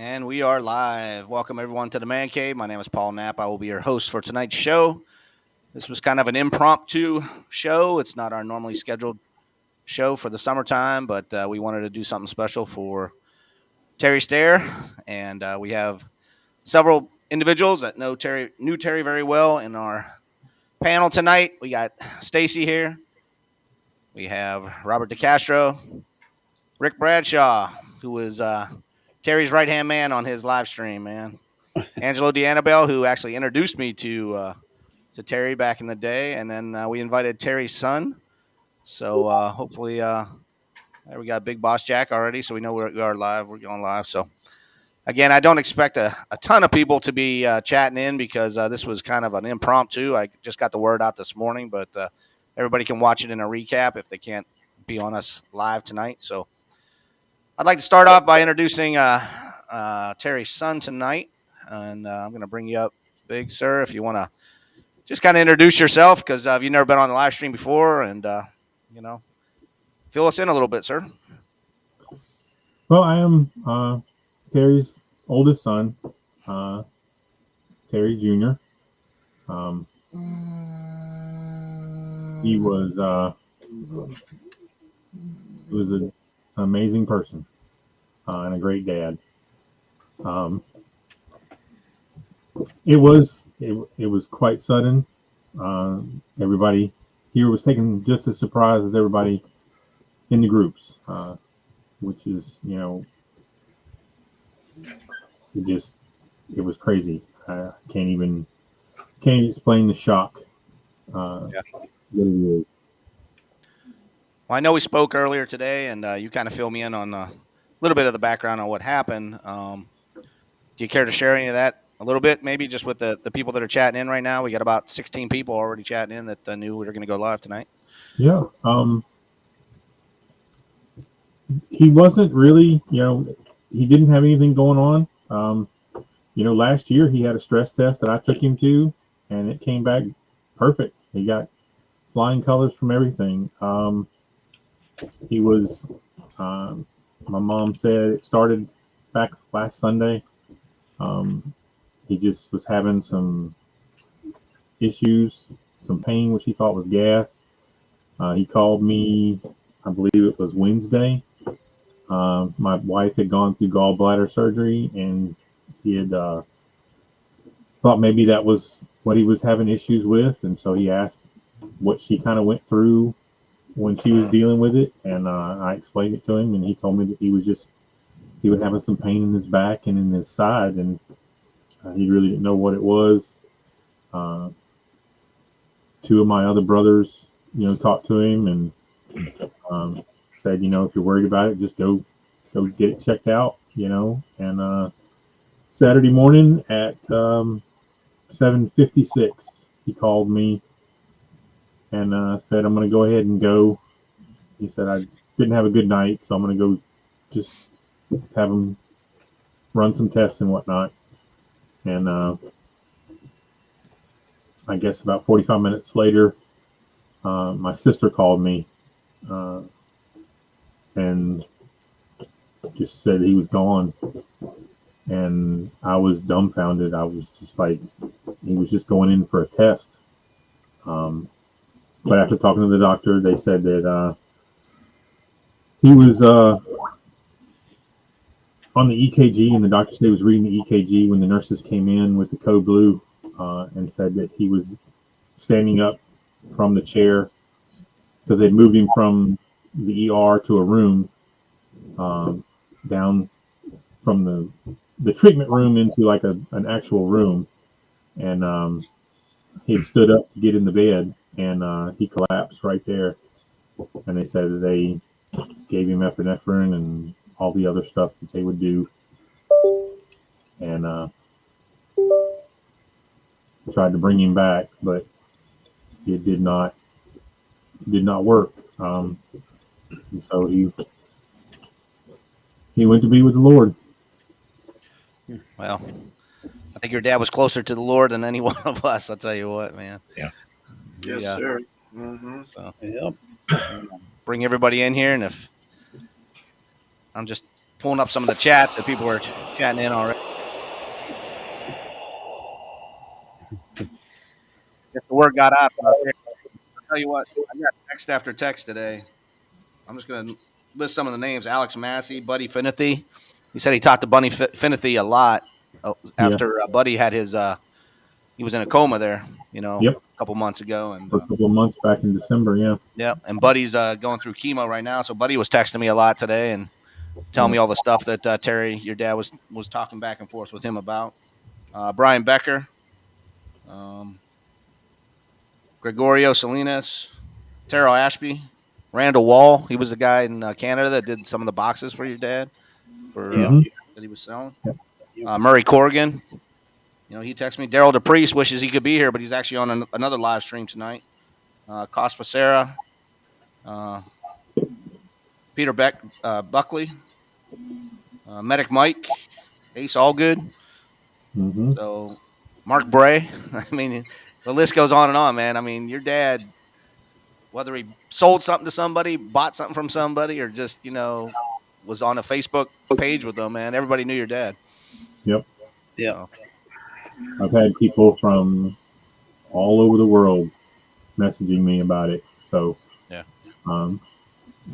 And we are live. Welcome, everyone, to the Man Cave. My name is Paul Knapp. I will be your host for tonight's show. This was kind of an impromptu show. It's not our normally scheduled show for the summertime, but we wanted to do something special for Terry Stair. And we have several individuals that knew Terry very well in our panel tonight. We got Stacy here. We have Robert DeCastro, Rick Bradshaw, who is Terry's right-hand man on his live stream, man. Angelo DeAnnabelle, who actually introduced me to Terry back in the day, and then we invited Terry's son. So hopefully, there we got Big Boss Jack already, so we know we are live. We're going live. So again, I don't expect a ton of people to be chatting in because this was kind of an impromptu. I just got the word out this morning, but everybody can watch it in a recap if they can't be on us live tonight. So I'd like to start off by introducing Terry's son tonight, and I'm going to bring you up, Big Sir, if you want to just kind of introduce yourself, because you've never been on the live stream before, and fill us in a little bit, sir. Well, I am Terry's oldest son, Terry Jr. He was an amazing person and a great dad. It was quite sudden. Everybody here was taken just as surprised as everybody in the groups, which is, it was crazy. I can't even explain the shock. That it is. Well, I know we spoke earlier today, and you kind of fill me in on a little bit of the background on what happened. Do you care to share any of that a little bit, maybe just with the people that are chatting in right now? We got about 16 people already chatting in that knew we were going to go live tonight. Yeah. He wasn't really, he didn't have anything going on. Last year he had a stress test that I took him to, and it came back perfect. He got flying colors from everything. He was, my mom said it started back last Sunday. He just was having some issues, some pain, which he thought was gas. He called me, I believe it was Wednesday. My wife had gone through gallbladder surgery, and he had thought maybe that was what he was having issues with. And so he asked what she kind of went through when she was dealing with it. And I explained it to him, and he told me that he was having some pain in his back and in his side, and he really didn't know what it was. Two of my other brothers, talked to him and said, if you're worried about it, just go get it checked out, And Saturday morning at 7:56, he called me and said, I'm going to go ahead and go. He said, I didn't have a good night, so I'm going to go just have him run some tests and whatnot. And I guess about 45 minutes later, my sister called me and just said he was gone. And I was dumbfounded. I was just like, he was just going in for a test. But after talking to the doctor, they said that he was on the EKG, and the doctor said he was reading the EKG when the nurses came in with the code blue and said that he was standing up from the chair because they'd moved him from the ER to a room down from the treatment room into like an actual room. And he stood up to get in the bed, and he collapsed right there. And they said that they gave him epinephrine and all the other stuff that they would do, and tried to bring him back, but it did not work. And so he went to be with the Lord. Well, I think your dad was closer to the Lord than any one of us. I'll tell you what, man. Yeah. Yes, sir. Mm-hmm. So, bring everybody in here, and if I'm just pulling up some of the chats that people were chatting in already. If the word got out, I'll tell you what, I got text after text today. I'm just going to list some of the names. Alex Massey, Buddy Finethy. He said he talked to Buddy Finethy a lot after Buddy had his he was in a coma there, a couple months ago. And for a couple of months back in December, Yeah, and Buddy's going through chemo right now. So Buddy was texting me a lot today and telling me all the stuff that Terry, your dad, was talking back and forth with him about. Brian Becker. Gregorio Salinas, Terrell Ashby, Randall Wall. He was the guy in Canada that did some of the boxes for your dad that he was selling. Murray Corrigan. He texted me. Daryl DePriest wishes he could be here, but he's actually on another live stream tonight. Cos Facera, Peter Buckley, Medic Mike, Ace Allgood. Mm-hmm. So Mark Bray. I mean, the list goes on and on, man. I mean, your dad, whether he sold something to somebody, bought something from somebody, or just, was on a Facebook page with them, man, everybody knew your dad. Yep. Yeah. I've had people from all over the world messaging me about it. So,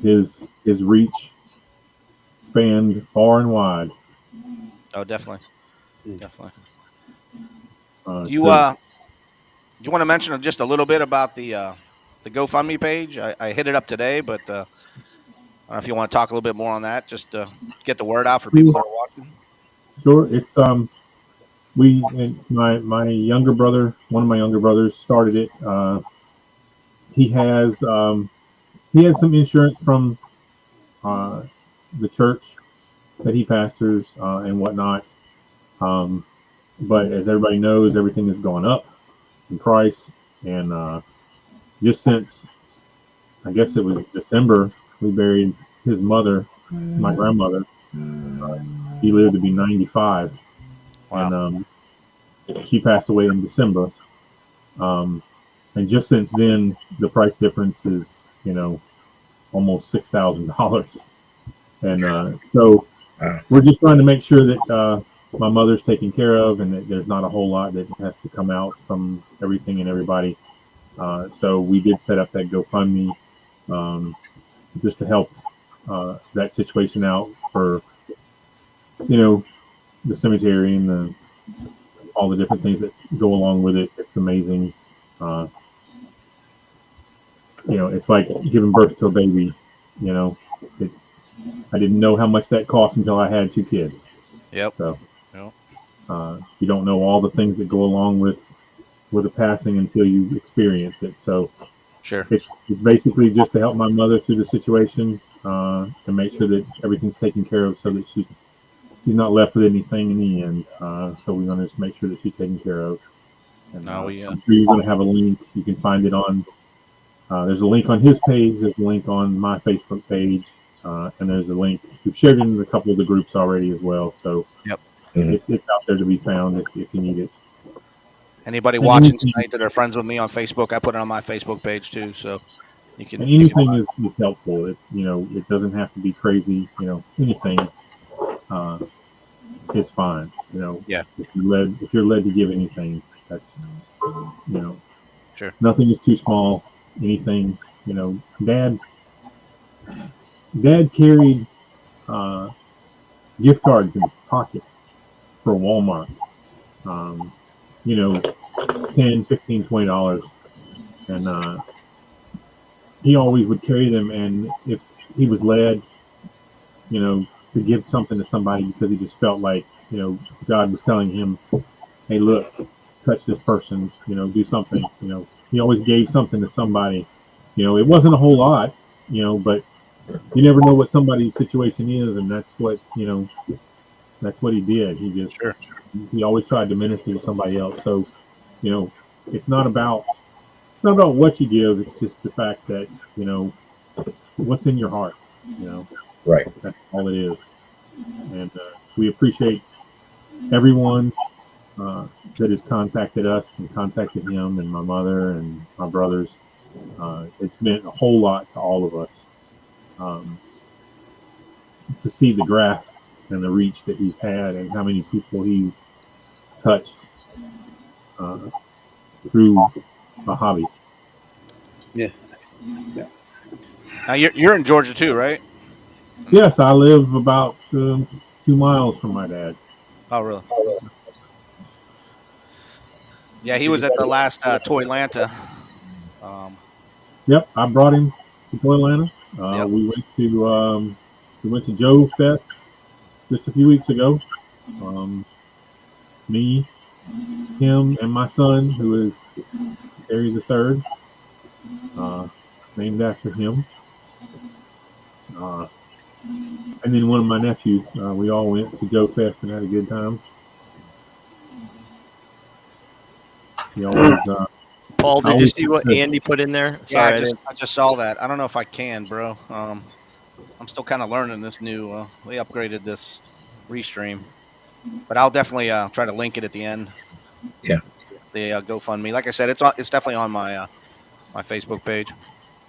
his reach spanned far and wide. Oh, definitely. Definitely. Do you want to mention just a little bit about the GoFundMe page? I hit it up today, but I don't know if you want to talk a little bit more on that, just to get the word out for people that are watching. Sure. It's my younger brother, one of my younger brothers, started it. He had some insurance from the church that he pastors and whatnot. But as everybody knows, everything has gone up in price, and just since, I guess it was December, we buried his mother, my grandmother. He lived to be 95. Wow. And she passed away in December. And just since then, the price difference is, almost $6,000. And so we're just trying to make sure that my mother's taken care of, and that there's not a whole lot that has to come out from everything and everybody. So we did set up that GoFundMe just to help that situation out for, the cemetery and all the different things that go along with it. It's amazing. It's like giving birth to a baby. I didn't know how much that cost until I had 2 kids. Yep. So you don't know all the things that go along with a passing until you experience it. So sure, it's basically just to help my mother through the situation and make sure that everything's taken care of, so that she's not left with anything in the end. So we want to just make sure that she's taken care of. And I'm sure you're going to have a link. You can find it on. There's a link on his page. There's a link on my Facebook page, and there's a link. We've shared it in a couple of the groups already as well. So it's out there to be found if you need it. Anybody watching tonight that are friends with me on Facebook, I put it on my Facebook page too. So you can. And anything is helpful. It it doesn't have to be crazy. Anything is fine. If you're led to give anything, that's sure. Nothing is too small. Anything, Dad carried gift cards in his pocket for Walmart. $10, $15, $20, and he always would carry them. And if he was led, to give something to somebody because he just felt like, God was telling him, hey, look, touch this person, do something, he always gave something to somebody. It wasn't a whole lot, but you never know what somebody's situation is. And that's what, that's what he did. He just, he always tried to minister to somebody else. So, it's not about what you give. It's just the fact that, what's in your heart, Right. That's all it is. And we appreciate everyone that has contacted us and contacted him and my mother and my brothers. It's meant a whole lot to all of us to see the grasp and the reach that he's had and how many people he's touched through a hobby. Yeah. Now you're in Georgia too, right? Yes, I live about 2 miles from my dad. Oh, really? Yeah, he was at the last Toy Atlanta. Yep, I brought him to Atlanta. Yep. We went to Joe Fest just a few weeks ago. Me, him, and my son, who is Terry the Third, named after him. And then one of my nephews. We all went to Joe Fest and had a good time. He always. Paul, did you see what Andy put in there? Sorry, I just saw that. I don't know if I can, bro. I'm still kind of learning this new. We upgraded this restream, but I'll definitely try to link it at the end. Yeah. The GoFundMe. Like I said, it's definitely on my my Facebook page.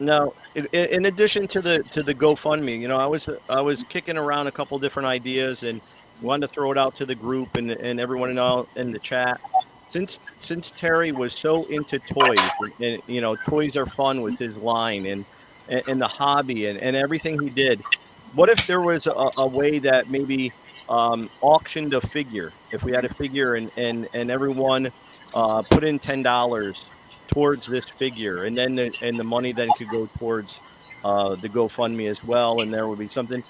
No, in addition to the GoFundMe, I was kicking around a couple different ideas and wanted to throw it out to the group and everyone in the chat. Since Terry was so into toys, and toys are fun was his line, and the hobby and everything he did. What if there was a way that maybe auctioned a figure? If we had a figure and everyone put in $10 towards this figure, and then the money then could go towards the GoFundMe as well, and there would be something.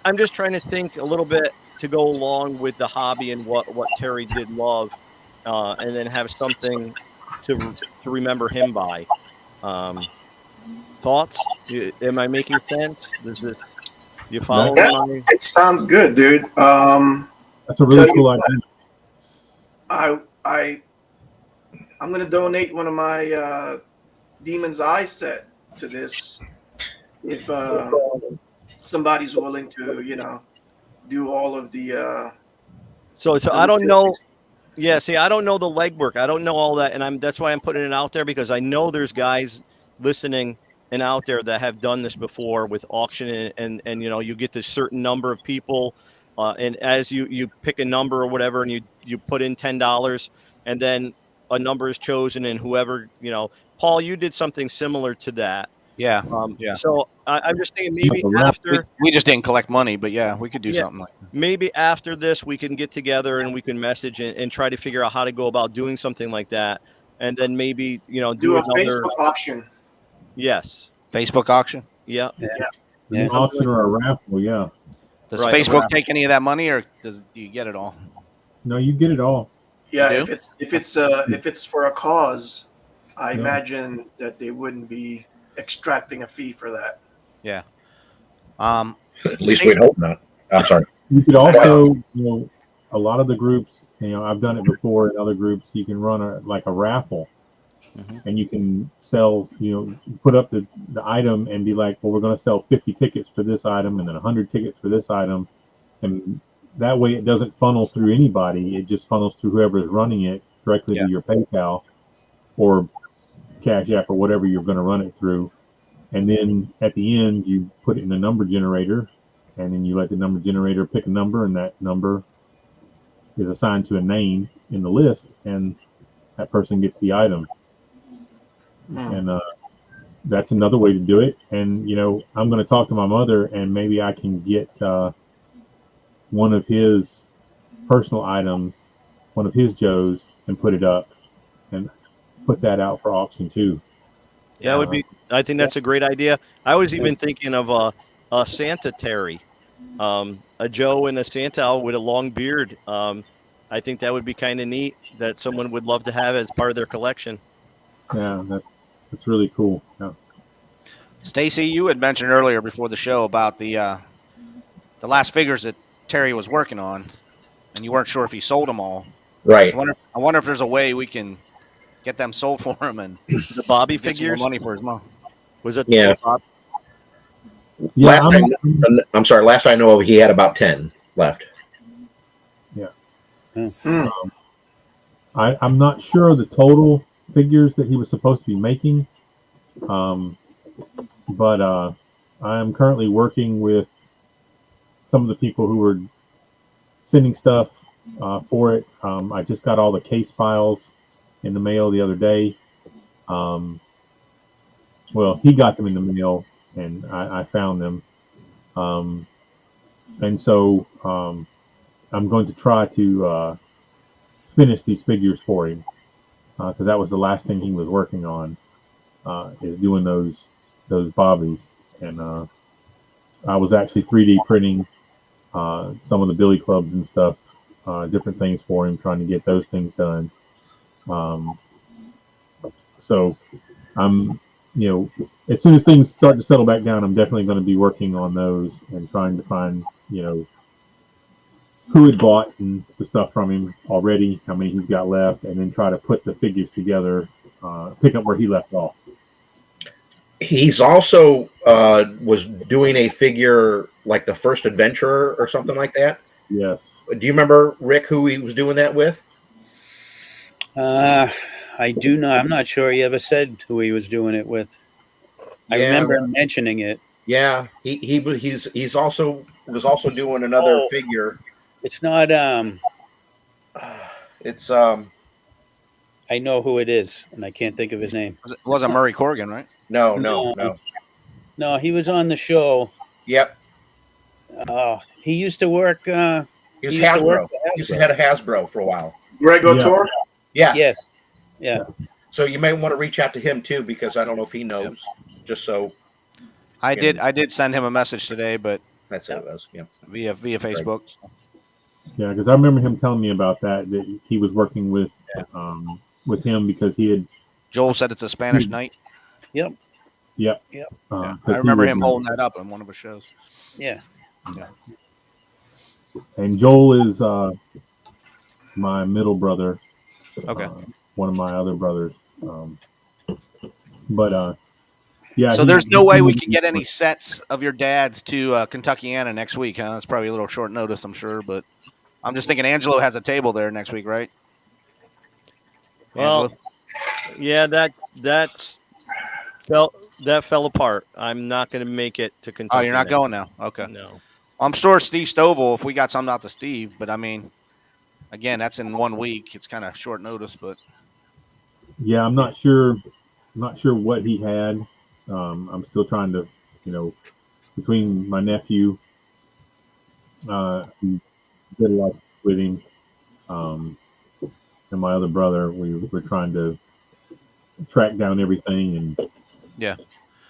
I'm just trying to think a little bit to go along with the hobby and what Terry did love. And then have something to remember him by. Thoughts? Am I making sense? You follow me? It sounds good, dude. That's a really cool idea. I'm gonna donate one of my Demon's Eye set to this if somebody's willing to, do all of the. So I don't know. Yeah, see, I don't know the legwork. I don't know all that, and that's why I'm putting it out there, because I know there's guys listening and out there that have done this before with auction, and you get this certain number of people, and as you pick a number or whatever, and you put in $10, and then a number is chosen, and whoever Paul, you did something similar to that. Yeah. Yeah. So I'm just thinking maybe after we just didn't collect money, but yeah, we could do something like that. Maybe after this we can get together and we can message and try to figure out how to go about doing something like that, and then maybe do a another Facebook auction. Yes. Facebook auction. Yeah. An auction or a raffle. Yeah. Does Facebook take any of that money, or do you get it all? No, you get it all. Yeah, if it's for a cause, I imagine that they wouldn't be extracting a fee for that. Yeah. At least we hope not. I'm sorry. You could also, a lot of the groups, I've done it before in other groups. You can run a raffle, and you can sell, put up the item and be like, well, we're going to sell 50 tickets for this item and then 100 tickets for this item, and that way it doesn't funnel through anybody. It just funnels through whoever is running it directly to your PayPal or Cash App or whatever you're going to run it through. And then at the end, you put it in a number generator, and then you let the number generator pick a number, and that number is assigned to a name in the list, and that person gets the item. And that's another way to do it. And, I'm going to talk to my mother, and maybe I can get one of his personal items, one of his Joes, and put it up and put that out for auction too. Yeah, it would be. I think that's a great idea. I was even thinking of a Santa Terry, a Joe and a Santa with a long beard. I think that would be kind of neat. That someone would love to have as part of their collection. Yeah, that's really cool. Yeah. Stacy, you had mentioned earlier before the show about the last figures that Terry was working on, and you weren't sure if he sold them all. Right. I wonder if there's a way we can get them sold for him and the Bobby get figures. some more money for his mom. Was it? Yeah. Yeah. I'm sorry. Last I know of, he had about 10 left. Yeah. I'm not sure the total figures that he was supposed to be making, but I am currently working with some of the people who were sending stuff for it. I just got all the case files in the mail the other day. Well, he got them in the mail, and I found them. And so I'm going to try to finish these figures for him, because that was the last thing he was working on, is doing those bobbies. And I was actually 3D printing some of the billy clubs and stuff, different things for him, trying to get those things done. So I'm, as soon as things start to settle back down, I'm definitely going to be working on those and trying to find, who had bought the stuff from him already, how many he's got left, and then try to put the figures together, pick up where he left off. He's also was doing a figure like the First Adventurer or something like that. Yes. Do you remember, Rick, who he was doing that with? I do not. I'm not sure he ever said who he was doing it with. I remember him mentioning it. Yeah, he's also doing another figure. It's not. It's I know who it is, and I can't think of his name. It wasn't Murray Corrigan, right? No. He was on the show. Yep. He used to work. He was Hasbro. He used to head of Hasbro for a while. Greg O'Toole? Yeah. Yes. Yeah. So you may want to reach out to him too, because I don't know if he knows. Just so. I did send him a message today, but that's how it was. Yeah. Via Facebook. Yeah, because I remember him telling me about that he was working with him because he had. Joel said it's a Spanish night. Yep. Yep. I remember him holding that up on one of his shows. Yeah. And Joel is my middle brother. Okay. One of my other brothers. But yeah. So there's no way we can get any sets of your dad's to Kentuckiana next week, huh? That's probably a little short notice, I'm sure, but I'm just thinking Angelo has a table there next week, right? Well, Angelo? yeah, that fell apart. I'm not going to make it to Kentucky. Oh, you're not going now? Okay. No. I'm sure Steve Stovall, if we got something out to Steve, but I mean, again, that's in 1 week. It's kind of short notice, but yeah, I'm not sure what he had. I'm still trying to, between my nephew, who did a lot with him, and my other brother, we're trying to track down everything and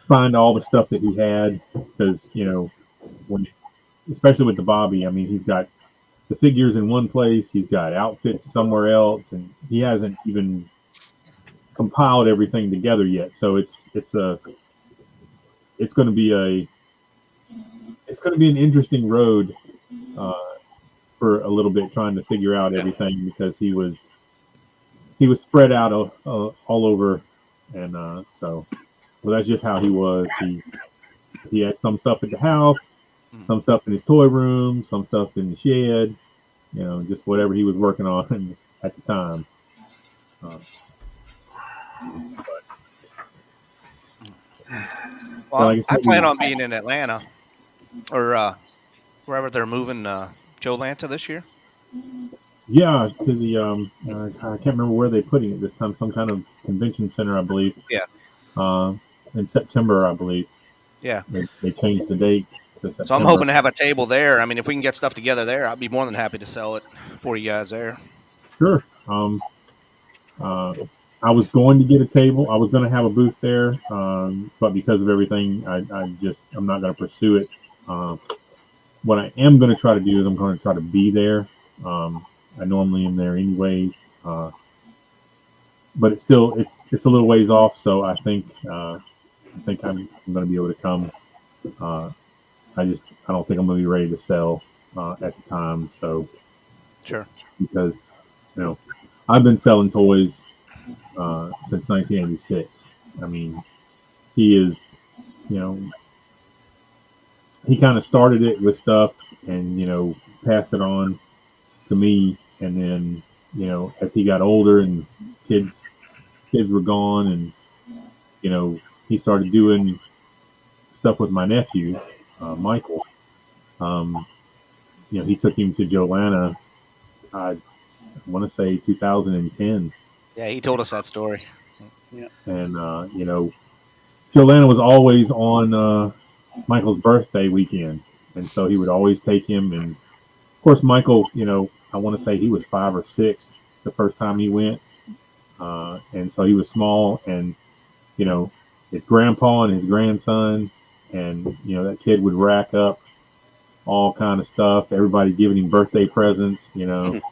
find all the stuff that he had, because especially with the Bobby, I mean, he's got the figures in one place, he's got outfits somewhere else, and he hasn't even compiled everything together yet. So it's going to be an interesting road for a little bit, trying to figure out everything, because he was spread out all over, and so that's just how he was. He had some stuff at the house, some stuff in his toy room, some stuff in the shed, just whatever he was working on at the time. Well, like I plan on being in Atlanta or wherever they're moving Joe Lanta this year. Yeah, to the I can't remember where they're putting it this time. Some kind of convention center, I believe. Yeah. In September, I believe. Yeah. They changed the date to September. So I'm hoping to have a table there. I mean, if we can get stuff together there, I'd be more than happy to sell it for you guys there. Sure. I was going to get a table. I was going to have a booth there, but because of everything, I'm not going to pursue it. What I am going to try to do is I'm going to try to be there. I normally am there anyways, but it's a little ways off. So I think I'm going to be able to come. I don't think I'm going to be ready to sell at the time. So sure, because I've been selling toys since 1986. I mean, he is, he kind of started it with stuff and, passed it on to me. And then, as he got older and kids were gone, and, he started doing stuff with my nephew, Michael. he took him to Joanna. I want to say 2010. Yeah, he told us that story. And Joanna was always on Michael's birthday weekend, and so he would always take him. And of course, Michael, I want to say he was 5 or 6 the first time he went, and so he was small. And his grandpa and his grandson, and that kid would rack up all kind of stuff. Everybody giving him birthday presents, and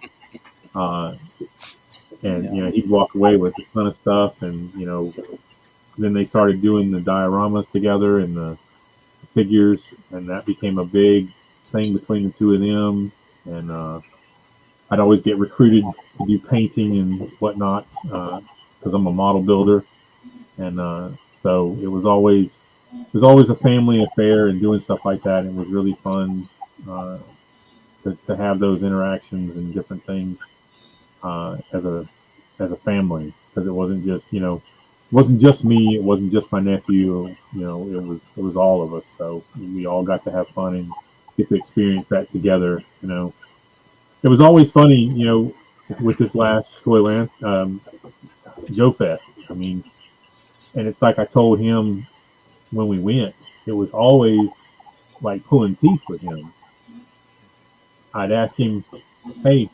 he'd walk away with a ton of stuff. And then they started doing the dioramas together and the figures, and that became a big thing between the two of them. And I'd always get recruited to do painting and whatnot because I'm a model builder, and so it was always a family affair and doing stuff like that. It was really fun to have those interactions and different things as a family, because it wasn't just me, it wasn't just my nephew, it was all of us. So we all got to have fun and get to experience that together. It was always funny, with this last Toyland Joe Fest. I mean, and it's like I told him when we went, it was always like pulling teeth with him. I'd ask him, hey,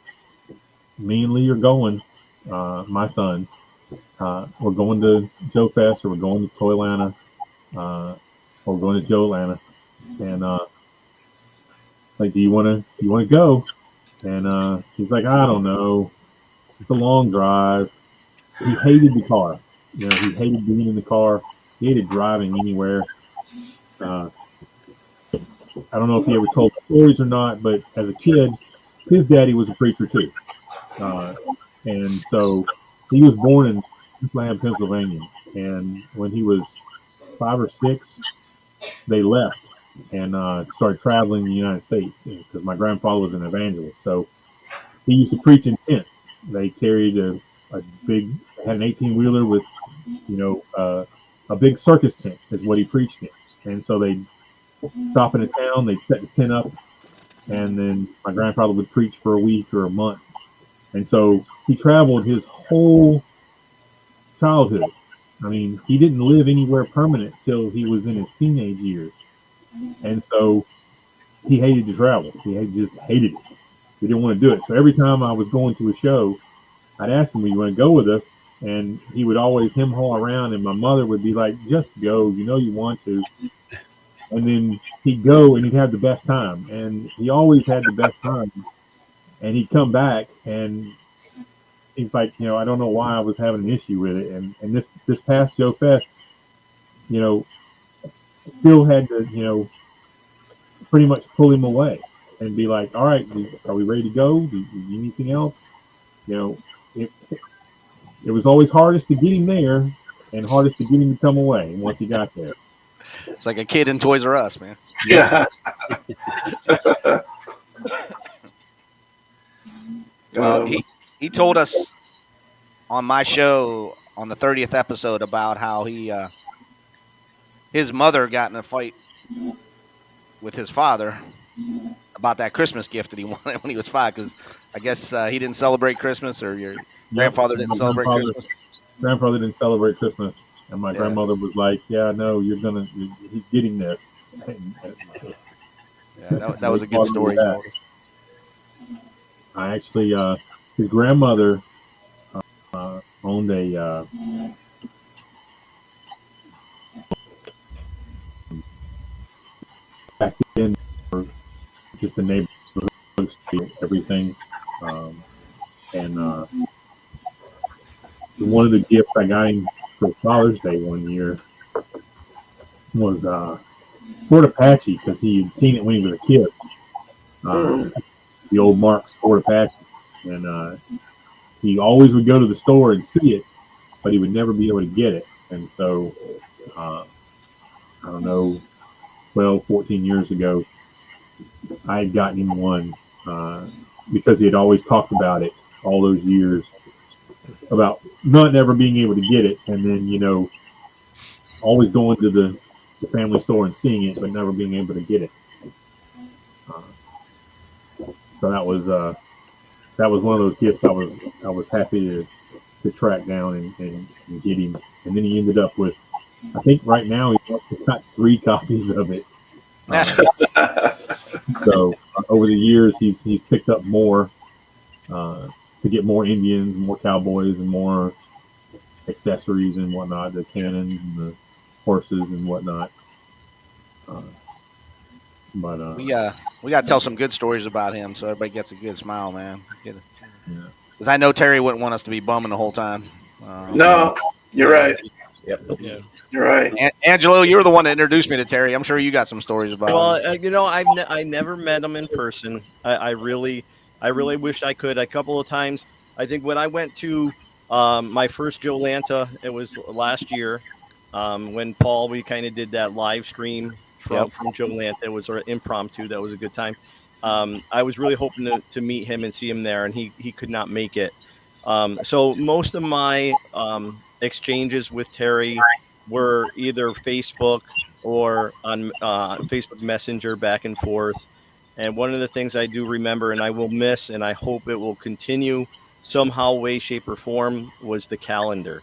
me and Lee are going, my son, we're going to Joe Fest, or we're going to Toylanta, or we're going to Joe Atlanta, and like, do you want to go? And he's like, I don't know, it's a long drive. He hated the car. He hated being in the car. He hated driving anywhere. I don't know if he ever told stories or not, but as a kid, his daddy was a preacher too. And so he was born in Bethlehem, Pennsylvania. And when he was 5 or 6, they left and started traveling in the United States, because my grandfather was an evangelist. So he used to preach in tents. They carried a big, had an 18-wheeler with, a big circus tent is what he preached in. And so they'd stop in a town, they'd set the tent up, and then my grandfather would preach for a week or a month. And so he traveled his whole childhood. I mean, he didn't live anywhere permanent till he was in his teenage years. And so he hated to travel. He just hated it. He didn't want to do it. So every time I was going to a show, I'd ask him, "Will you want to go with us?" And he would always hem-haw around, and my mother would be like, "Just go. You want to." And then he'd go, and he'd have the best time. And he always had the best time. And he'd come back, and he's like, I don't know why I was having an issue with it. And this past Joe Fest, still had to, pretty much pull him away and be like, all right, are we ready to go? Do you need anything else? It was always hardest to get him there and hardest to get him to come away once he got there. It's like a kid in Toys R Us, man. Yeah. He told us on my show on the 30th episode about how his mother got in a fight with his father about that Christmas gift that he wanted when he was 5, because I guess he didn't celebrate Christmas, or your grandfather didn't celebrate Christmas. Grandfather didn't celebrate Christmas, and my grandmother was like, "Yeah, no, he's getting this." Yeah, that was a good story. I actually, his grandmother owned a back then, just a neighborhood, everything, and one of the gifts I got him for Father's Day one year was Ford Apache, because he had seen it when he was a kid. The old Mark's Ford Apache, and he always would go to the store and see it, but he would never be able to get it. And so, I don't know, 12, 14 years ago, I had gotten him one because he had always talked about it all those years, about not never being able to get it, and then always going to the family store and seeing it, but never being able to get it. So that was one of those gifts I was happy to track down and get him. And then he ended up with, I think right now he's got 3 copies of it. So over the years he's picked up more to get more Indians, more cowboys, and more accessories and whatnot, the cannons and the horses and whatnot. But we got to tell some good stories about him so everybody gets a good smile, man. Because I know Terry wouldn't want us to be bumming the whole time. No, you're right. Yep. Yeah. You're right. Angelo, you were the one that introduced me to Terry. I'm sure you got some stories about him. Well, you know, I never met him in person. I really wished I could. A couple of times, I think when I went to my first Joe Lanta, it was last year when Paul, we kind of did that live stream from Joe Lanta. It was sort of impromptu. That was a good time. I was really hoping to meet him and see him there, and he could not make it. So most of my exchanges with Terry were either Facebook or on Facebook Messenger, back and forth. And one of the things I do remember, and I will miss, and I hope it will continue somehow, way, shape, or form, was the calendar.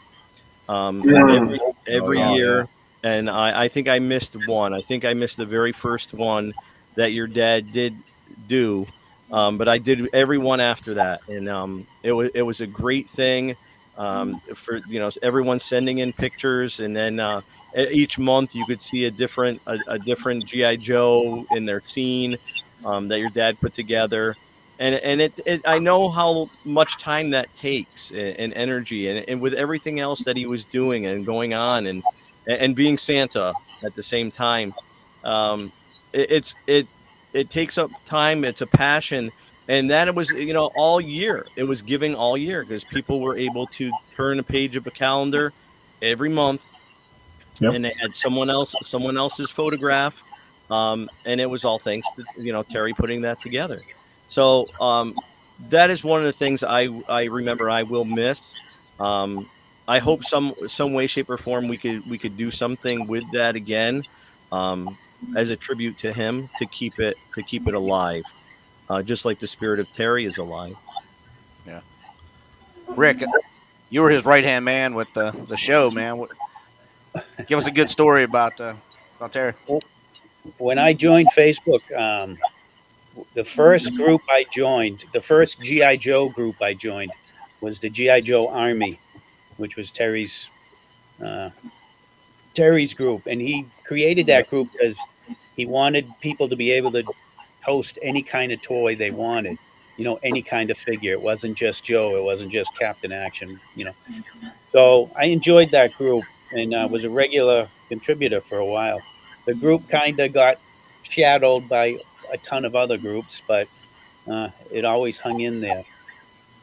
Every year, and I think I missed one. I think I missed the very first one that your dad did do, but I did every one after that, and it was a great thing. For everyone sending in pictures, and then each month you could see a different GI Joe in their scene that your dad put together, and it I know how much time that takes and energy, and with everything else that he was doing and going on, and being Santa at the same time, it takes up time. It's a passion. And that it was, all year. It was giving all year because people were able to turn a page of a calendar every month, and they had someone else's photograph, and it was all thanks to Terry putting that together. So that is one of the things I remember I will miss. I hope some way, shape, or form we could do something with that again, as a tribute to him, to keep it alive. Just like the spirit of Terry is alive. Yeah. Rick, you were his right-hand man with the show, man. Give us a good story about Terry. When I joined Facebook, the first group I joined, the first G.I. Joe group I joined, was the G.I. Joe Army, which was Terry's group. And he created that group because he wanted people to be able to host any kind of toy they wanted, any kind of figure. It wasn't just Joe. It wasn't just Captain Action, So I enjoyed that group and was a regular contributor for a while. The group kind of got shadowed by a ton of other groups, but it always hung in there.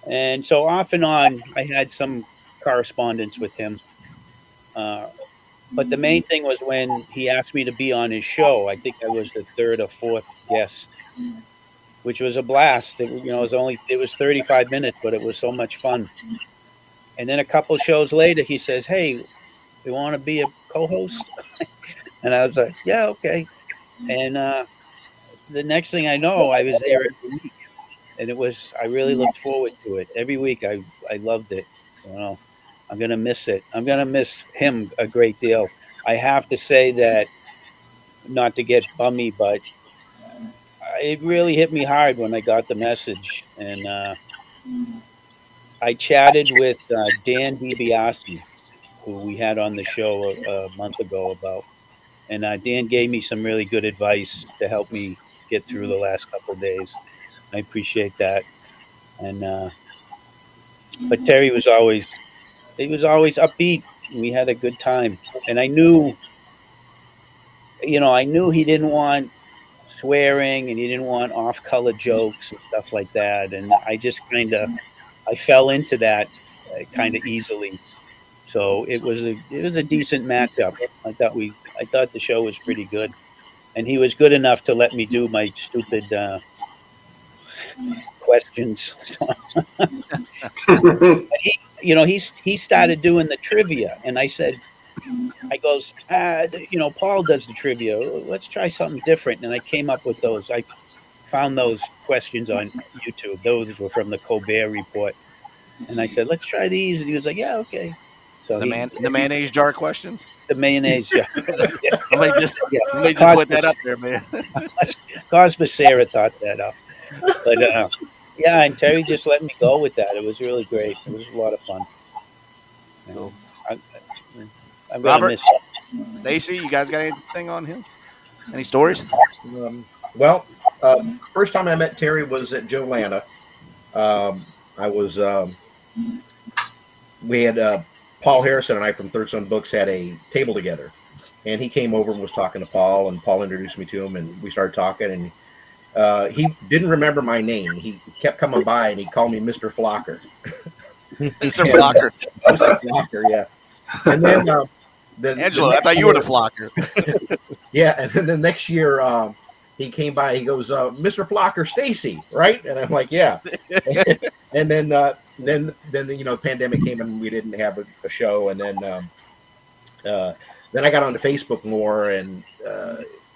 And so off and on, I had some correspondence with him. But the main thing was when he asked me to be on his show. I think I was the 3rd or 4th guest, which was a blast. It was 35 minutes, but it was so much fun. And then a couple shows later, he says, "Hey, you want to be a co-host?" And I was like, "Yeah, okay." And the next thing I know, I was there every week, and I really looked forward to it every week. I loved it. I'm going to miss it. I'm going to miss him a great deal. I have to say that, not to get bummy, but it really hit me hard when I got the message. And I chatted with Dan DiBiase, who we had on the show a month ago and Dan gave me some really good advice to help me get through the last couple of days. I appreciate that. And but Terry was always upbeat. We had a good time, and I knew he didn't want swearing and he didn't want off-color jokes and stuff like that. And I just I fell into that kind of easily. So it was a decent matchup. I thought the show was pretty good, and he was good enough to let me do my stupid questions. He started doing the trivia, and I goes, Paul does the trivia. Let's try something different. And I came up with those. found those questions on YouTube. Those were from the Colbert Report. And I said, let's try these. And he was like, yeah, okay. So The mayonnaise jar questions. the mayonnaise jar. Somebody just Cos put that up there, man. Basara thought that up. But yeah, and Terry just let me go with that. It was really great. It was a lot of fun. Cool. I'm gonna Robert? miss it. Stacy, you guys got anything on him? Any stories? Well, first time I met Terry was at Joe Lana. I was we had Paul Harrison and I from Third Son Books had a table together, and he came over and was talking to Paul, and Paul introduced me to him, and we started talking, and he didn't remember my name. He kept coming by, and he called me Mr. Flocker. Mr. Flocker. Mr. Flocker, yeah. And then Angelo, I thought you were the Flocker. Yeah, and then the next year he came by. He goes, "Mr. Flocker, Stacy, right?" And I'm like, "Yeah." And then the pandemic came and we didn't have a show. And then I got onto Facebook more, and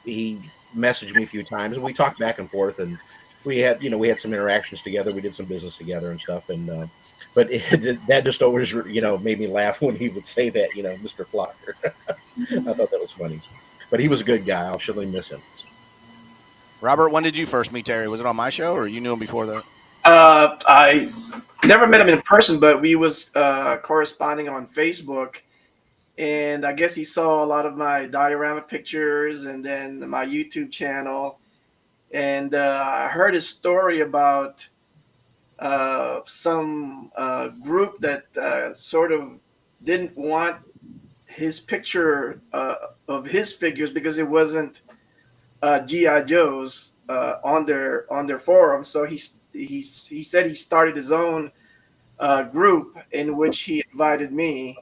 he messaged me a few times, and we talked back and forth, and we had some interactions together. We did some business together and stuff, and but that just always made me laugh when he would say that, Mr. Flocker. I thought that was funny, but he was a good guy. I'll surely miss him. Robert, when did you first meet Terry? Was it on my show, or you knew him before that? I never met him in person, but we was corresponding on Facebook, and I guess he saw a lot of my diorama pictures and then my YouTube channel, and I heard his story about some group that sort of didn't want his picture of his figures because it wasn't GI Joes on their forum. So he said he started his own group in which he invited me,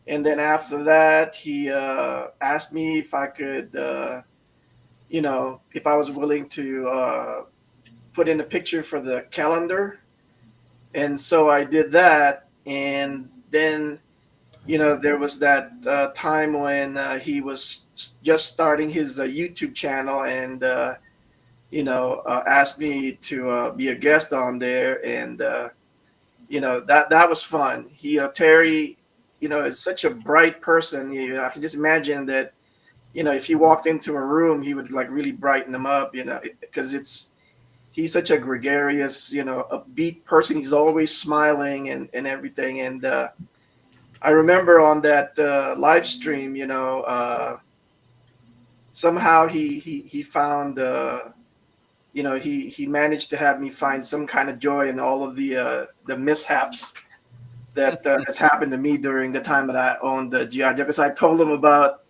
and then after that he asked me if I could if I was willing to put in a picture for the calendar. And so I did that, and then there was that time when he was just starting his YouTube channel, and asked me to be a guest on there, and that was fun. Terry, is such a bright person. I can just imagine that, if he walked into a room, he would like really brighten them up, because he's such a gregarious, upbeat person. He's always smiling and everything. And I remember on that live stream, somehow he found, he managed to have me find some kind of joy in all of the mishaps that has happened to me during the time that I owned the GI Joe. Because I told him about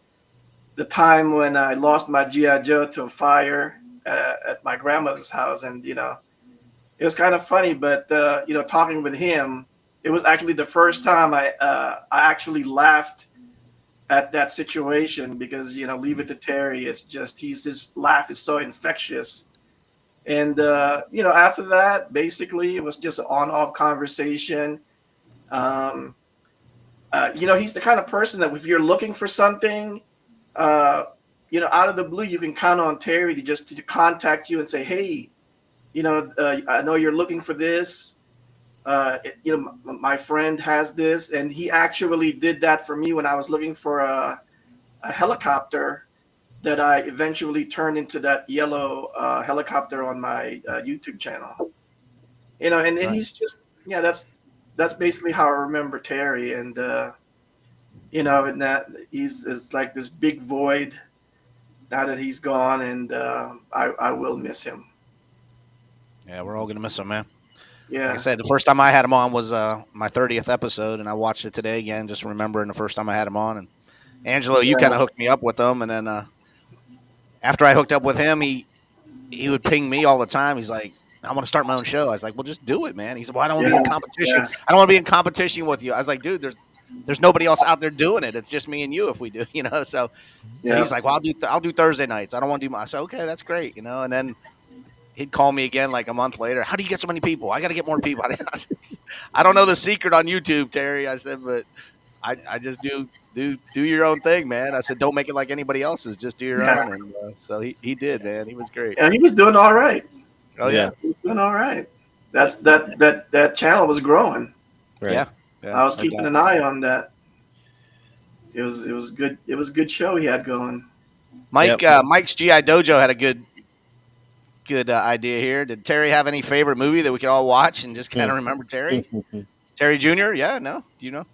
the time when I lost my GI Joe to a fire at my grandmother's house, and it was kind of funny. But talking with him, it was actually the first time I actually laughed at that situation, because leave it to Terry. It's just his laugh is so infectious. And after that, basically it was just an on-off conversation. He's the kind of person that if you're looking for something, out of the blue, you can count on Terry to contact you and say, "Hey, I know you're looking for this. My friend has this," and he actually did that for me when I was looking for a helicopter that I eventually turned into that yellow helicopter on my YouTube channel. And he's just, that's basically how I remember Terry, and and that it's like this big void now that he's gone, and I will miss him. Yeah, we're all gonna miss him, man. Yeah. Like I said, the first time I had him on was my 30th episode, and I watched it today again, just remembering the first time I had him on. And Angelo, you kind of hooked me up with him, and then after I hooked up with him, he would ping me all the time. He's like, "I want to start my own show." I was like, "Well, just do it, man." He said, "Well, I don't want to be in competition. I don't want to be in competition with you." I was like, "Dude, there's nobody else out there doing it. It's just me and you if we do, So he's like, "Well, I'll do Thursday nights. I don't want to do my." I said, "Okay, that's great, And then he'd call me again like a month later. "How do you get so many people? I got to get more people." I don't know the secret on YouTube, Terry. I said, but I just do your own thing, man. I said, don't make it like anybody else's. Just do your own. And so he did, man. He was great. Yeah, he was doing all right. Oh yeah. He was doing all right. That channel was growing. Right. Yeah. Yeah. I was no keeping doubt. an eye on that. It was good. It was a good show he had going. Mike's GI Dojo had a good idea here. Did Terry have any favorite movie that we could all watch and just kind of remember Terry? Terry Jr. Yeah, no. Do you know?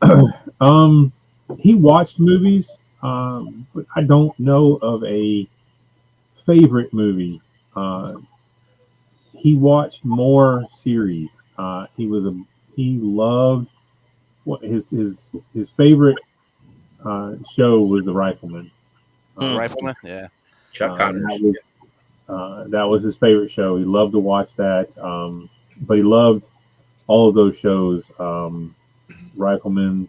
He watched movies, but I don't know of a favorite movie. He watched more series. He loved what his favorite show was The Rifleman. Rifleman. Yeah. Chuck Connors. That was his favorite show. He loved to watch that. But he loved all of those shows. Rifleman,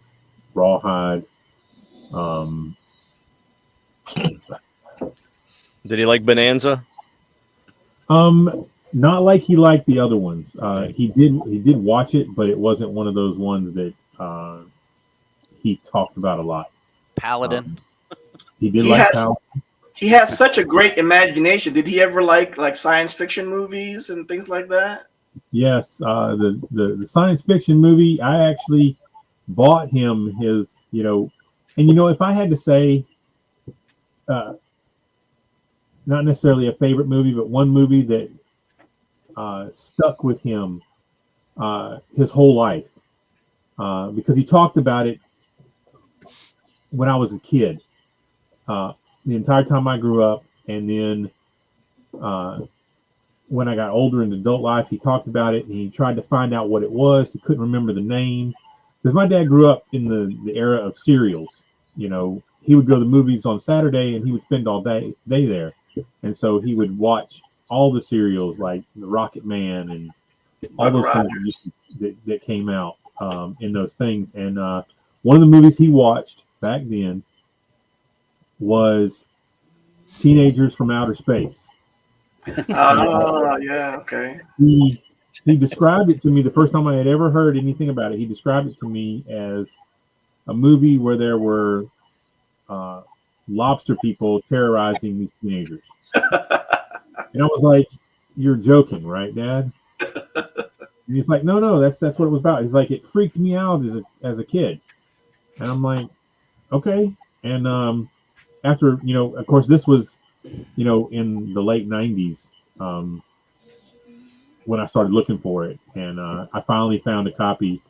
Rawhide. Did he like Bonanza? Not like he liked the other ones. He did watch it, but it wasn't one of those ones that he talked about a lot. Paladin. He did like Paladin. He has such a great imagination. Did he ever like science fiction movies and things like that? Yes, the science fiction movie. I actually bought him his, if I had to say, not necessarily a favorite movie, but one movie that stuck with him his whole life, because he talked about it when I was a kid, the entire time I grew up, and then when I got older in adult life, he talked about it and he tried to find out what it was. He couldn't remember the name because my dad grew up in the era of serials. He would go to the movies on Saturday and he would spend all day there, and so he would watch all the serials like the Rocket Man and all those things that came out in those things. And one of the movies he watched back then was Teenagers from Outer Space. Oh, yeah, okay. He described it to me the first time I had ever heard anything about it. He described it to me as a movie where there were lobster people terrorizing these teenagers. And I was like, "You're joking, right, Dad?" And he's like, "No, that's what it was about." He's like, "It freaked me out as a kid," and I'm like, "Okay." And after of course, this was in the late '90s when I started looking for it, and I finally found a copy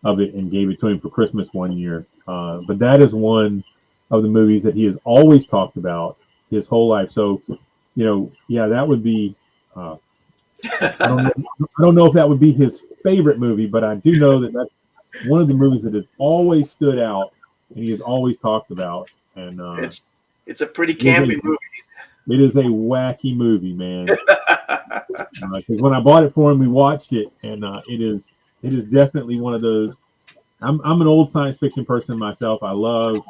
of it and gave it to him for Christmas one year. But that is one of the movies that he has always talked about his whole life. So, that would be. I don't know if that would be his favorite movie, but I do know that that's one of the movies that has always stood out and he has always talked about. And it's a pretty campy movie. It is a wacky movie, man. Because when I bought it for him, we watched it, and it is definitely one of those. I'm an old science fiction person myself. I love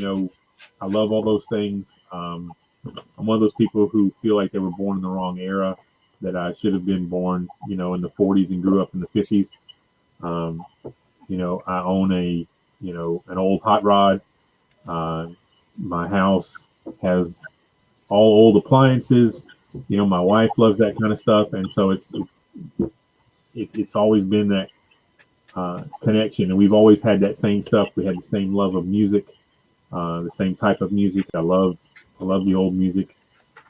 all those things. I'm one of those people who feel like they were born in the wrong era, that I should have been born, in the 40s and grew up in the 50s. I own an old hot rod. My house has all old appliances. My wife loves that kind of stuff, and so it's always been that connection, and we've always had that same stuff. We had the same love of music, the same type of music. I love the old music.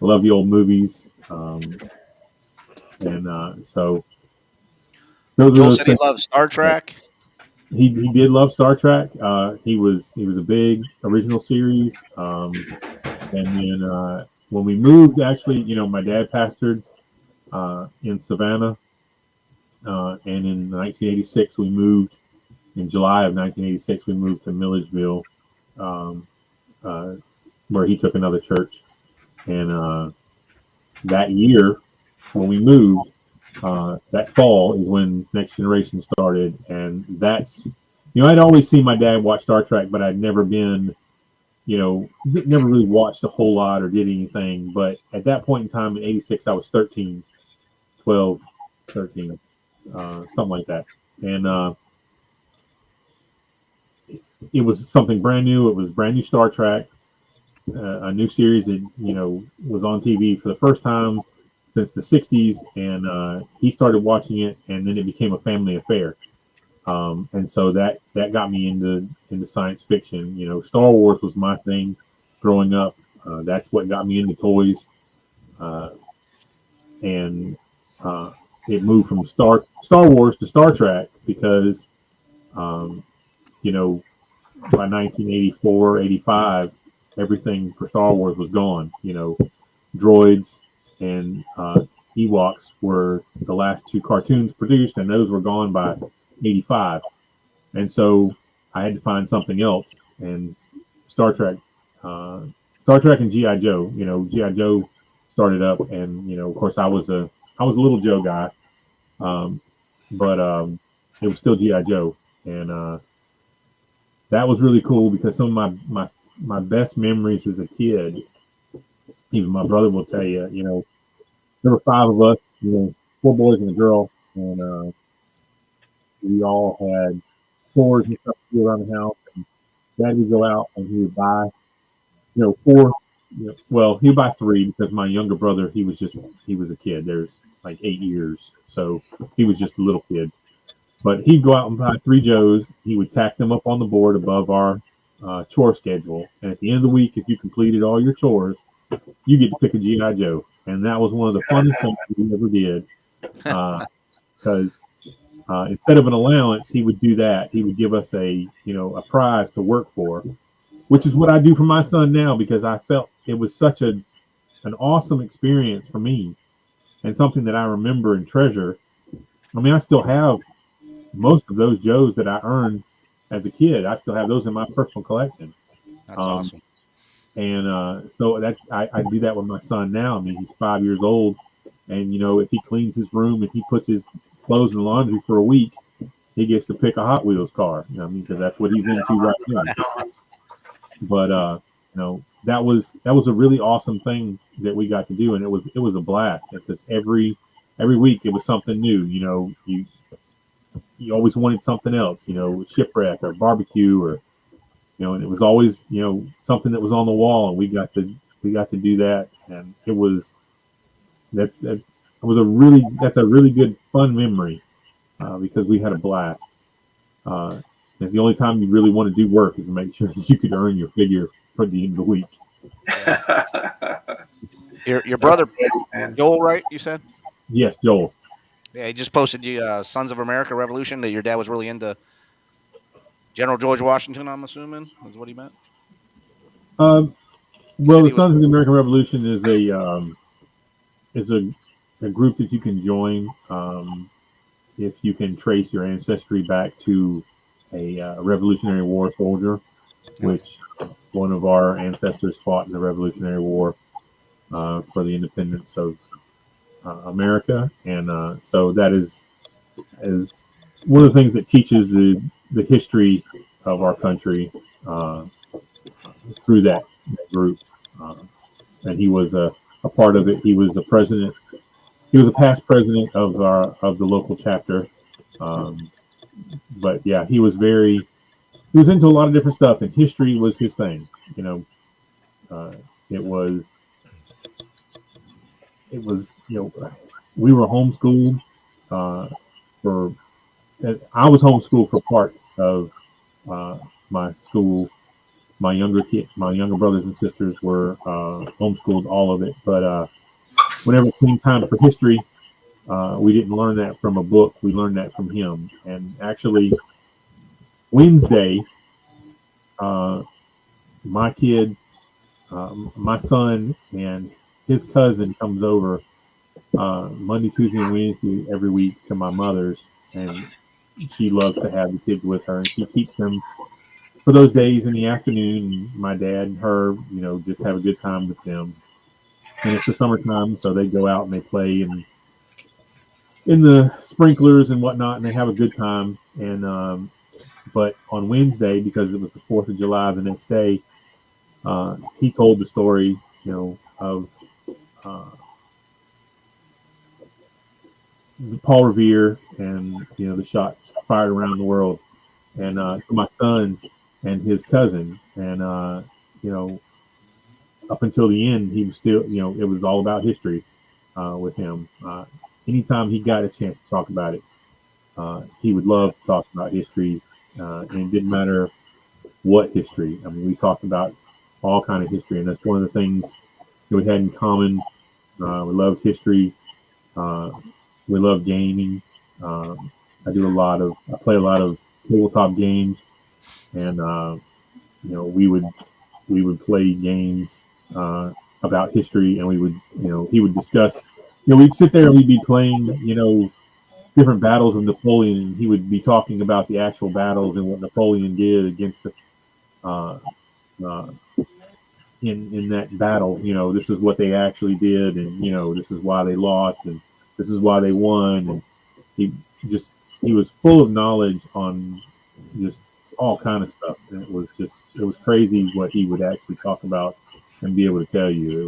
I love the old movies, and so. Joel said he loves Star Trek. He did love Star Trek. He was a big original series, and then when we moved, actually, my dad pastored in Savannah, and in 1986 we moved. In July of 1986, we moved to Milledgeville, where he took another church, and that year when we moved. That fall is when Next Generation started, and that's I'd always seen my dad watch Star Trek, but I'd never been never really watched a whole lot or did anything. But at that point in time in 86, I was 13, something like that, and it was something brand new. It was brand new Star Trek, a new series that was on TV for the first time since the 60s, and he started watching it, and then it became a family affair. And so that got me into science fiction. You know, Star Wars was my thing growing up. That's what got me into toys, and it moved from Star Wars to Star Trek because, you know, by 1984, 85, everything for Star Wars was gone. You know, droids and Ewoks were the last two cartoons produced, and those were gone by 85. And so I had to find something else. And Star Trek and G.I. Joe, you know, G.I. Joe started up, and, you know, of course I was a little Joe guy, but it was still G.I. Joe. And that was really cool because some of my best memories as a kid, even my brother will tell you, you know, there were 5 of us, you know, 4 boys and a girl, and we all had chores and stuff to do around the house. And Dad would go out and he would buy, you know, 4. You know, well, he would buy 3 because my younger brother, he was a kid. There's like 8 years, so he was just a little kid. But he'd go out and buy 3 Joes. He would tack them up on the board above our chore schedule. And at the end of the week, if you completed all your chores, you get to pick a G.I. Joe. And that was one of the funnest things we ever did. Because instead of an allowance, he would do that. He would give us a prize to work for, which is what I do for my son now, because I felt it was such an awesome experience for me and something that I remember and treasure. I mean, I still have most of those Joes that I earned as a kid. I still have those in my personal collection. That's awesome. And so that I do that with my son now. I mean, he's 5 years old, and, you know, if he cleans his room, if he puts his clothes in the laundry for a week, he gets to pick a Hot Wheels car. You know what I mean? Because that's what he's into right now. But you know, that was a really awesome thing that we got to do, and it was a blast because every week it was something new. You know, you always wanted something else. You know, shipwreck or barbecue, or, you know, and it was always, you know, something that was on the wall, and we got to do that, and it was that's a really good fun memory because we had a blast. It's the only time you really want to do work is make sure that you could earn your figure for the end of the week. Your brother Joel, right? You said? Yes, Joel. Yeah, he just posted you Sons of America Revolution, that your dad was really into General George Washington, I'm assuming, is what he meant. Well, the Sons of the American Revolution is a group that you can join if you can trace your ancestry back to a Revolutionary War soldier, which one of our ancestors fought in the Revolutionary War for the independence of America, and so that is one of the things that teaches the history of our country through that group. And he was a part of it. He was a president. He was a past president of the local chapter. But yeah, he was into a lot of different stuff, and history was his thing. You know, it was, you know, we were homeschooled I was homeschooled for part of my school. My younger brothers and sisters were homeschooled all of it. But whenever it came time for history, we didn't learn that from a book. We learned that from him. And actually, Wednesday, my kids, my son and his cousin comes over Monday, Tuesday, and Wednesday every week to my mother's, and she loves to have the kids with her, and she keeps them for those days in the afternoon. My dad and her, you know, just have a good time with them. And it's the summertime, so they go out and they play in the sprinklers and whatnot, and they have a good time. And but on Wednesday, because it was the 4th of July the next day, he told the story, you know, of Paul Revere and, you know, the shot fired around the world, and to my son and his cousin, and you know, up until the end, he was still, you know, it was all about history. with him. Anytime he got a chance to talk about it, he would love to talk about history, and it didn't matter what history. I mean, we talked about all kind of history, and that's one of the things that we had in common. We loved history. We love gaming. I play a lot of tabletop games, and we would play games about history, and he would discuss. We'd sit there and we'd be playing, different battles of Napoleon, and he would be talking about the actual battles and what Napoleon did against the in that battle. This is what they actually did, and this is why they lost, and this is why they won. And he was full of knowledge on just all kind of stuff, and it was crazy what he would actually talk about and be able to tell you. It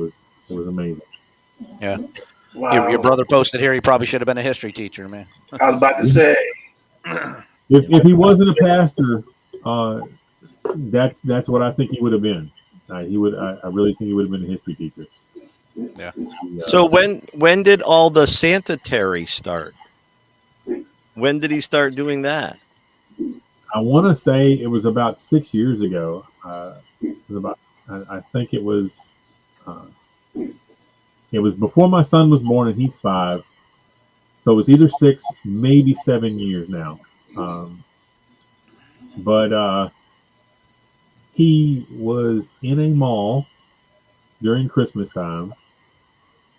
was amazing. Yeah. Wow. Your brother posted here. He probably should have been a history teacher, man. I was about to say. If he wasn't a pastor, that's what I think he would have been. I really think he would have been a history teacher. Yeah. So when did all the Santa Terry start? When did he start doing that? I want to say it was about 6 years ago. I think it was before my son was born, and he's 5. So it was either 6, maybe 7 years now. But he was in a mall during Christmas time,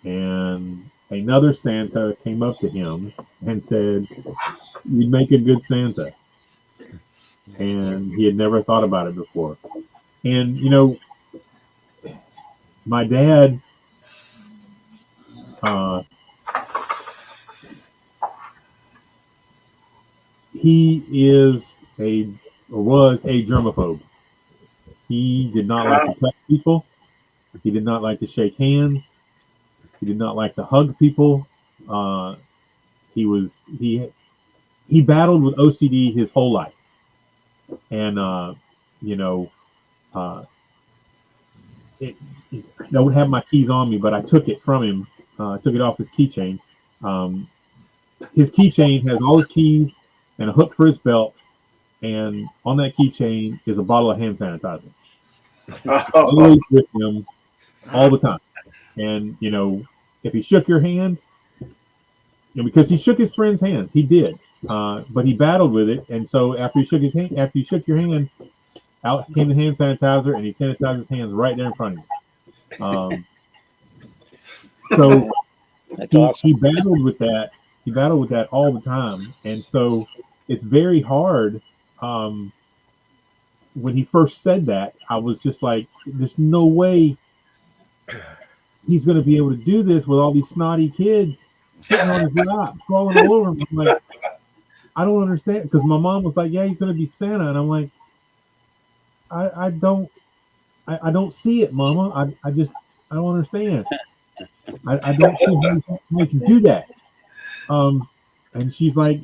and another Santa came up to him and said, "You'd make a good Santa." And he had never thought about it before. And, my dad, he was a germaphobe. He did not like to touch people. He did not like to shake hands. He did not like to hug people. He battled with OCD his whole life. And, I don't have my keys on me, but I took it from him. I took it off his keychain. His keychain has all his keys and a hook for his belt. And on that keychain is a bottle of hand sanitizer. Always with him all the time. And, if he shook your hand, because he shook his friend's hands, he did. But he battled with it, and so after you shook your hand, out came the hand sanitizer, and he sanitized his hands right there in front of you. So he battled with that. He battled with that all the time, and so it's very hard. When he first said that, I was just like, "There's no way he's going to be able to do this with all these snotty kids sitting on his lap, crawling all over him." I'm like, I don't understand, because my mom was like, "Yeah, he's going to be Santa," and I'm like, I don't see it, Mama. I don't understand. I don't see how he can do that. And she's like,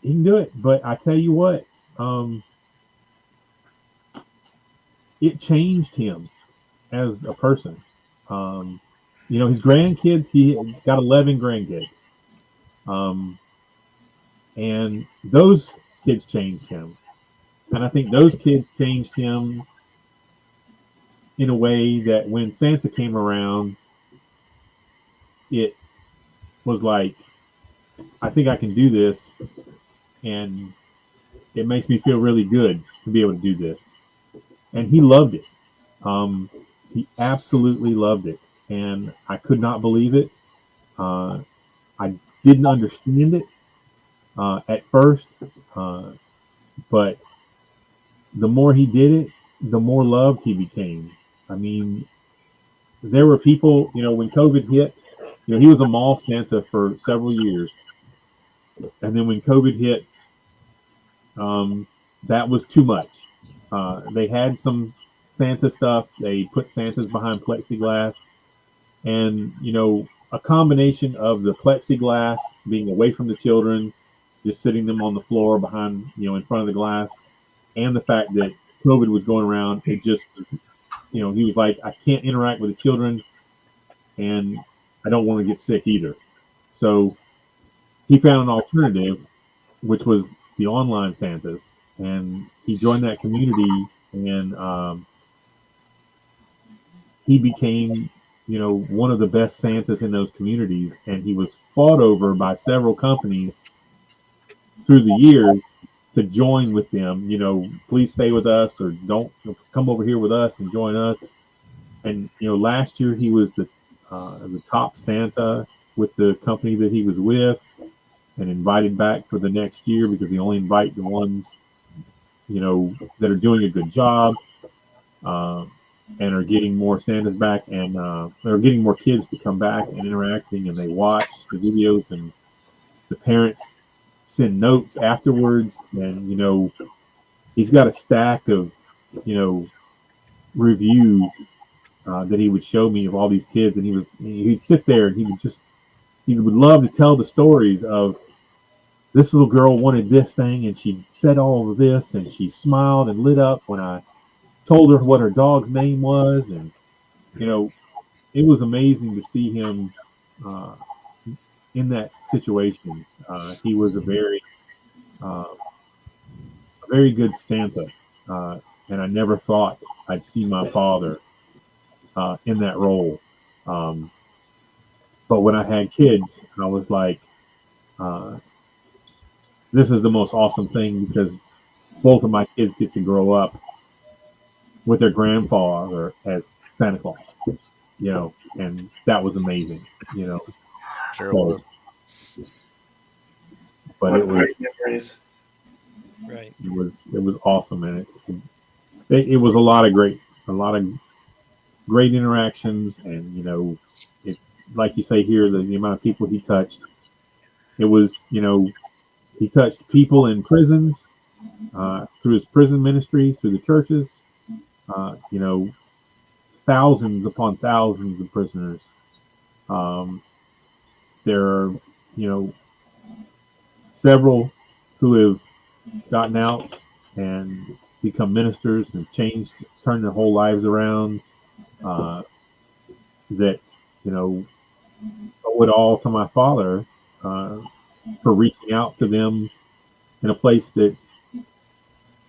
"He can do it," but I tell you what, it changed him as a person. His grandkids, he got 11 grandkids. And those kids changed him. And I think those kids changed him in a way that when Santa came around, it was like, I think I can do this. And it makes me feel really good to be able to do this. And he loved it. He absolutely loved it. And I could not believe it. I didn't understand it at first. But the more he did it, the more loved he became. I mean, there were people, when COVID hit, he was a mall Santa for several years. And then when COVID hit, that was too much. They had some Santa stuff. They put Santas behind plexiglass. And, a combination of the plexiglass being away from the children, just sitting them on the floor behind, in front of the glass, and the fact that COVID was going around, it just was, he was like, I can't interact with the children, and I don't want to get sick either. So he found an alternative, which was the online Santas, and he joined that community, and he became, one of the best Santas in those communities, and he was fought over by several companies through the years to join with them. Please stay with us, or don't come over here with us and join us. And last year he was the top Santa with the company that he was with, and invited back for the next year because he only invite the ones that are doing a good job, and are getting more Santas back, and they're getting more kids to come back and interacting, and they watch the videos, and the parents send notes afterwards, and he's got a stack of reviews that he would show me of all these kids, and he'd sit there and he would love to tell the stories of, this little girl wanted this thing and she said all of this, and she smiled and lit up when I told her what her dog's name was. And it was amazing to see him in that situation. He was a very good Santa, and I never thought I'd see my father in that role. But when I had kids, I was like, this is the most awesome thing, because both of my kids get to grow up with their grandfather as Santa Claus, and that was amazing, Sure. So, but it was Right. It was awesome, and it was a lot of great interactions, and it's like you say here, the amount of people he touched. It was he touched people in prisons, through his prison ministry, through the churches, thousands upon thousands of prisoners. There are several who have gotten out and become ministers and turned their whole lives around, that owe it all to my father, for reaching out to them in a place that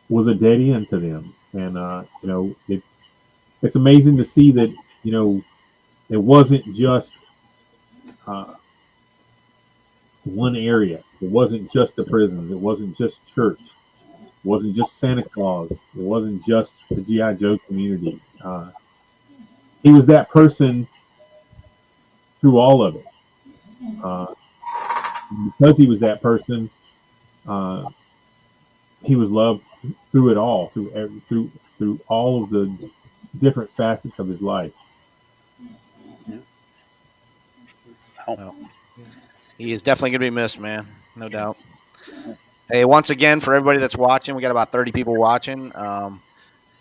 was a dead end to them. And it's amazing to see that it wasn't just one area. It wasn't just the prisons. It wasn't just church. It wasn't just Santa Claus. It wasn't just the G.I. Joe community. He was that person through all of it. Because he was that person, he was loved through it all, through all of the different facets of his life. Well, he is definitely going to be missed, man. No doubt. Hey, once again, for everybody that's watching, we got about 30 people watching.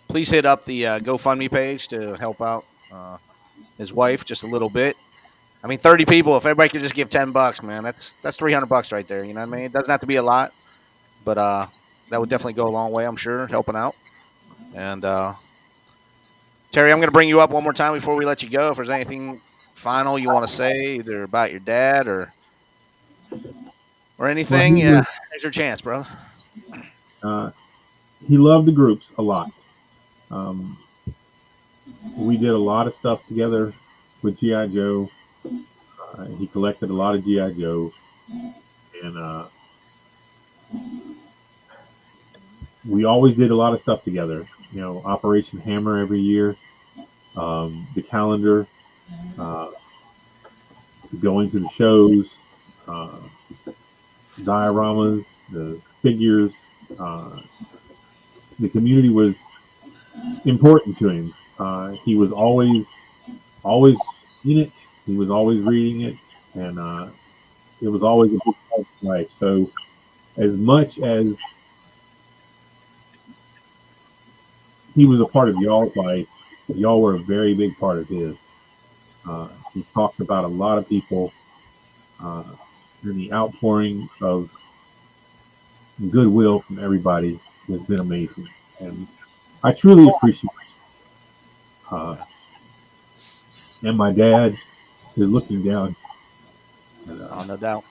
Please hit up the GoFundMe page to help out his wife just a little bit. I mean, 30 people, if everybody could just give $10, man, that's $300 right there. You know what I mean? It doesn't have to be a lot, but that would definitely go a long way, I'm sure, helping out. And Terry, I'm going to bring you up one more time before we let you go. If there's anything final you want to say, either about your dad or anything, yeah, there's your chance, brother. He loved the groups a lot. We did a lot of stuff together with G.I. Joe. He collected a lot of G.I. Joe, and we always did a lot of stuff together. Operation Hammer every year, the calendar, going to the shows, dioramas, the figures. The community was important to him. He was always in it. He was always reading it, and it was always a big part of his life. So, as much as he was a part of y'all's life, y'all were a very big part of his. He talked about a lot of people, and the outpouring of goodwill from everybody has been amazing, and I truly appreciate it. And my dad, is looking down. And, Oh, no doubt.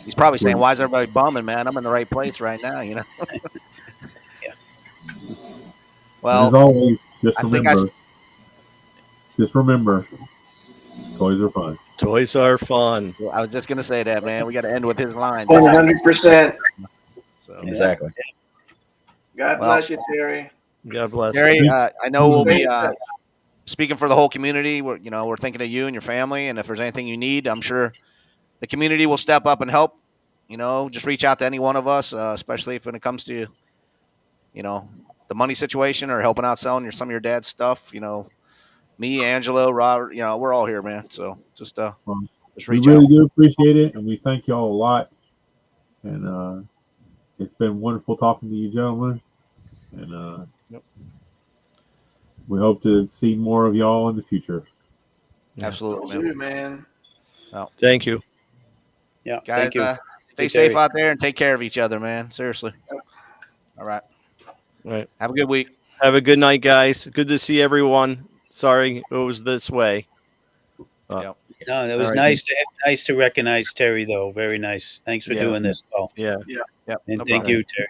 He's probably saying, "Why is everybody bumming, man? I'm in the right place right now." You know. Yeah. Well, as Well, always, just I think remember, toys are fun. Toys are fun. I was just gonna say that, man. We got to end with his line. 100%. So, Exactly. God Well, bless you, Terry. God bless. Terry, I know we'll Stay be in touch. speaking for the whole community. We're thinking of you and your family, and if there's anything you need, I'm sure the community will step up and help. Just reach out to any one of us, especially when it comes to, the money situation or helping out selling some of your dad's stuff. Me, Angelo, Robert, we're all here, man. So just We reach really out. do appreciate it, and we thank y'all a lot. And it's been wonderful talking to you, gentlemen. And Yep. we hope to see more of y'all in the future. Absolutely, man. Dude, man. Thank you. Yeah. Guys, Thank you. stay safe out there and take care of each other, man. Seriously. All right. All right. Have a good week. Have a good night, guys. Good to see everyone. Sorry it was this way. Yep. No, it was All right. nice to recognize Terry, though. Very nice. Thanks for Yeah. doing this, Paul. Yeah. Yep. And No thank problem. you, Terry.